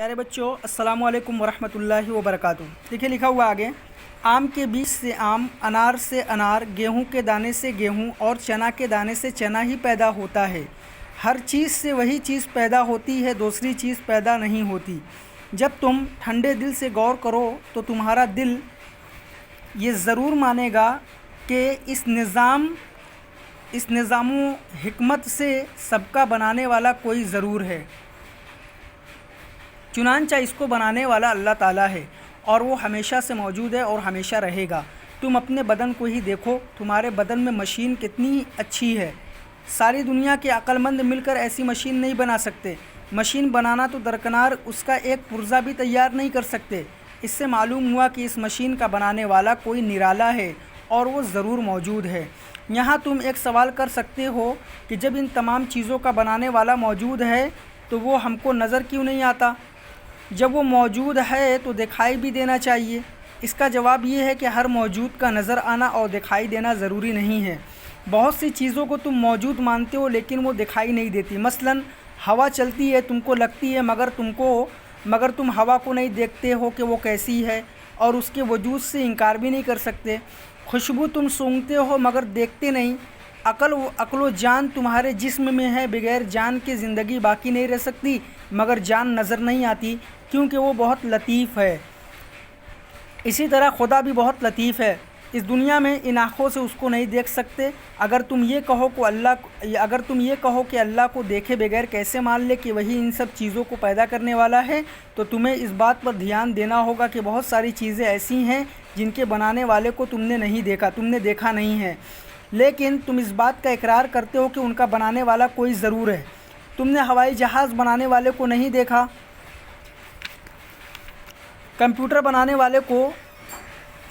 प्यारे बच्चों, अस्सलाम वालेकुम वरहमतुल्लाहि वबरकातुहू। देखिए लिखा हुआ आगे, आम के बीज से आम, अनार से अनार, गेहूं के दाने से गेहूं और चना के दाने से चना ही पैदा होता है। हर चीज़ से वही चीज़ पैदा होती है, दूसरी चीज़ पैदा नहीं होती। जब तुम ठंडे दिल से गौर करो तो तुम्हारा दिल ये ज़रूर मानेगा कि इस निज़ामो हिकमत से सबका बनाने वाला कोई ज़रूर है। चुनांचा इसको बनाने वाला अल्लाह ताला है और वो हमेशा से मौजूद है और हमेशा रहेगा। तुम अपने बदन को ही देखो, तुम्हारे बदन में मशीन कितनी अच्छी है। सारी दुनिया के अक्लमंद मिलकर ऐसी मशीन नहीं बना सकते। मशीन बनाना तो दरकिनार, उसका एक पुर्जा भी तैयार नहीं कर सकते। इससे मालूम हुआ कि इस मशीन का बनाने वाला कोई निराला है और वो ज़रूर मौजूद है। यहाँ तुम एक सवाल कर सकते हो कि जब इन तमाम चीज़ों का बनाने वाला मौजूद है तो वो हमको नज़र क्यों नहीं आता? जब वो मौजूद है तो दिखाई भी देना चाहिए। इसका जवाब ये है कि हर मौजूद का नज़र आना और दिखाई देना ज़रूरी नहीं है। बहुत सी चीज़ों को तुम मौजूद मानते हो लेकिन वो दिखाई नहीं देती। मसलन हवा चलती है, तुमको लगती है, मगर तुम हवा को नहीं देखते हो कि वो कैसी है और उसके वजूद से इनकार भी नहीं कर सकते। खुशबू तुम सूंघते हो मगर देखते नहीं। अक्ल जान तुम्हारे जिस्म में है, बगैर जान के ज़िंदगी बाकी नहीं रह सकती, मगर जान नज़र नहीं आती क्योंकि वो बहुत लतीफ़ है। इसी तरह खुदा भी बहुत लतीफ़ है। इस दुनिया में इन आँखों से उसको नहीं देख सकते। अगर तुम ये कहो कि अल्लाह को देखे बगैर कैसे मान ले कि वही इन सब चीज़ों को पैदा करने वाला है, तो तुम्हें इस बात पर ध्यान देना होगा कि बहुत सारी चीज़ें ऐसी हैं जिनके बनाने वाले को तुमने देखा नहीं है, लेकिन तुम इस बात का इकरार करते हो कि उनका बनाने वाला कोई ज़रूर है। तुमने हवाई जहाज़ बनाने वाले को नहीं देखा, कंप्यूटर बनाने वाले को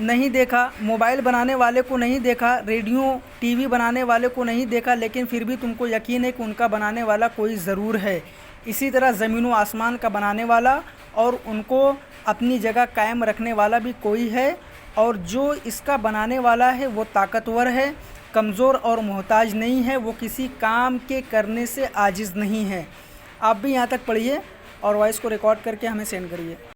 नहीं देखा, मोबाइल बनाने वाले को नहीं देखा, रेडियो टीवी बनाने वाले को नहीं देखा, लेकिन फिर भी तुमको यकीन है कि उनका बनाने वाला कोई ज़रूर है। इसी तरह ज़मीन व आसमान का बनाने वाला और उनको अपनी जगह कायम रखने वाला भी कोई है, और जो इसका बनाने वाला है वो ताकतवर है, कमज़ोर और मोहताज नहीं है, वो किसी काम के करने से आजिज़ नहीं है। आप भी यहाँ तक पढ़िए और वॉइस को रिकॉर्ड करके हमें सेंड करिए।